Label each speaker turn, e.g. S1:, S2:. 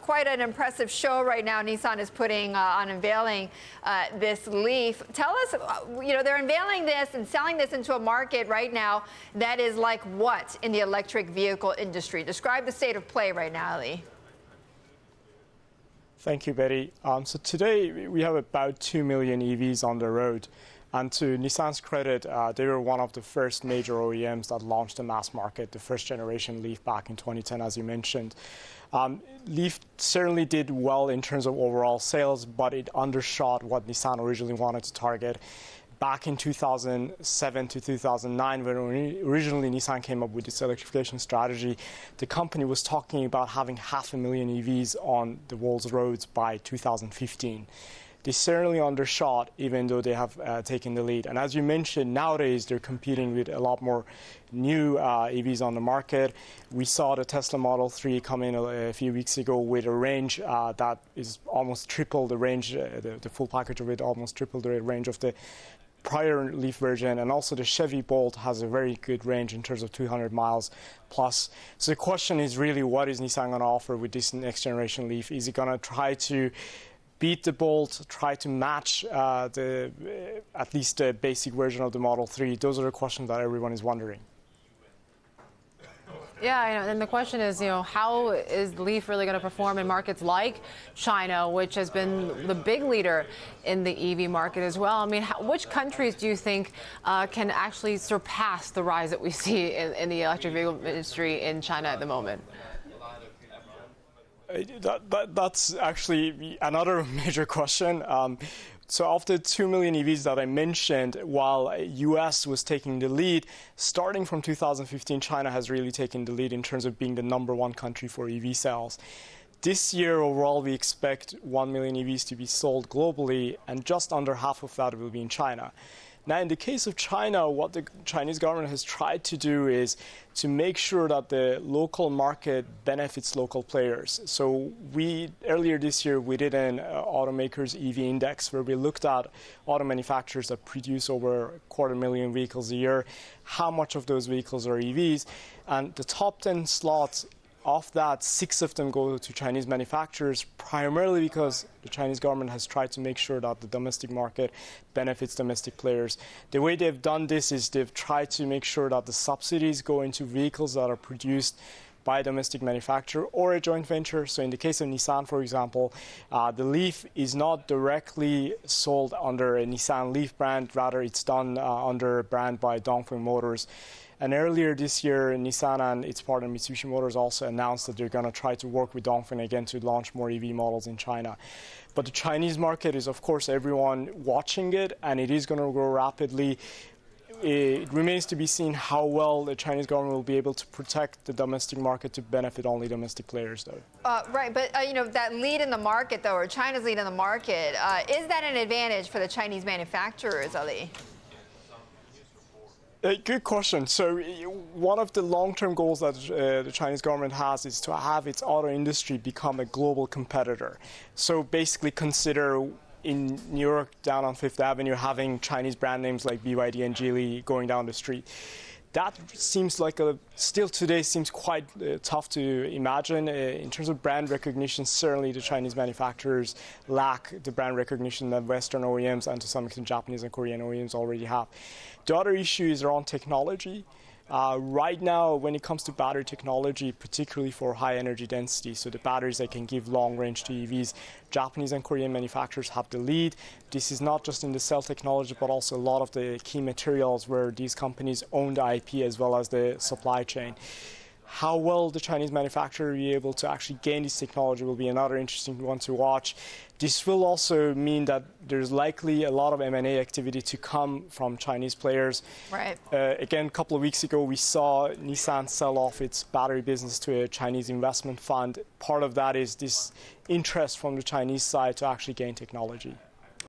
S1: quite an impressive show right now. Nissan is putting on unveiling this Leaf. Tell us, they're unveiling this and selling this into a market right now that is like what in the electric vehicle industry? Describe the state of play right now, Ali.
S2: Thank you, Betty. So today we have about 2 million EVs on the road. And to Nissan's credit, they were one of the first major OEMs that launched the mass market, the first generation Leaf back in 2010, as you mentioned. Leaf certainly did well in terms of overall sales, but it undershot what Nissan originally wanted to target. Back in 2007 to 2009, when originally Nissan came up with this electrification strategy, the company was talking about having 500,000 EVs on the world's roads by 2015. They certainly undershot, even though they have taken the lead. And as you mentioned, nowadays they're competing with a lot more new EVs on the market. We saw the Tesla Model 3 come in a few weeks ago with a range that is almost triple the range, the full package of it almost triple the range of the prior Leaf version, and also the Chevy Bolt has a very good range in terms of 200 miles plus. So the question is really, what is Nissan going to offer with this next generation Leaf? Is it going to try to beat the Bolt, try to match at least the basic version of the Model 3? Those are the questions that everyone is wondering.
S3: Yeah, and the question is, how is Leaf really going to perform in markets like China, which has been the big leader in the EV market as well? I mean, which countries do you think can actually surpass the rise that we see in the electric vehicle industry in China at the moment?
S2: That's actually another major question. So of the 2 million EVs that I mentioned, while US was taking the lead, starting from 2015, China has really taken the lead in terms of being the #1 country for EV sales. This year, overall, we expect 1 million EVs to be sold globally, and just under half of that will be in China. Now, in the case of China, what the Chinese government has tried to do is to make sure that the local market benefits local players. So earlier this year, we did an automakers EV index where we looked at auto manufacturers that produce over 250,000 vehicles a year, how much of those vehicles are EVs, and the top 10 slots. Of that, 6 of them go to Chinese manufacturers, primarily because the Chinese government has tried to make sure that the domestic market benefits domestic players. The way they've done this is they've tried to make sure that the subsidies go into vehicles that are produced by a domestic manufacturer or a joint venture. So in the case of Nissan, for example, the Leaf is not directly sold under a Nissan Leaf brand, rather it's done under a brand by Dongfeng Motors. And earlier this year, Nissan and its partner Mitsubishi Motors also announced that they're going to try to work with Dongfeng again to launch more EV models in China. But the Chinese market is, of course, everyone watching it, and it is going to grow rapidly. It remains to be seen how well the Chinese government will be able to protect the domestic market to benefit only domestic players, though.
S1: Right, but that lead in the market, though, or China's lead in the market, is that an advantage for the Chinese manufacturers, Ali?
S2: Good question. So one of the long-term goals that the Chinese government has is to have its auto industry become a global competitor. So basically consider in New York, down on Fifth Avenue, having Chinese brand names like BYD and Geely going down the street. That seems like still today seems quite tough to imagine. In terms of brand recognition, certainly the Chinese manufacturers lack the brand recognition that Western OEMs and to some extent Japanese and Korean OEMs already have. The other issue is around technology. Right now, when it comes to battery technology, particularly for high energy density, so the batteries that can give long range to EVs, Japanese and Korean manufacturers have the lead. This is not just in the cell technology, but also a lot of the key materials where these companies own the IP as well as the supply chain. How well the Chinese manufacturer will be able to actually gain this technology will be another interesting one to watch. This will also mean that there's likely a lot of M&A activity to come from Chinese players.
S1: Right.
S2: Again, a couple of weeks ago, we saw Nissan sell off its battery business to a Chinese investment fund. Part of that is this interest from the Chinese side to actually gain technology.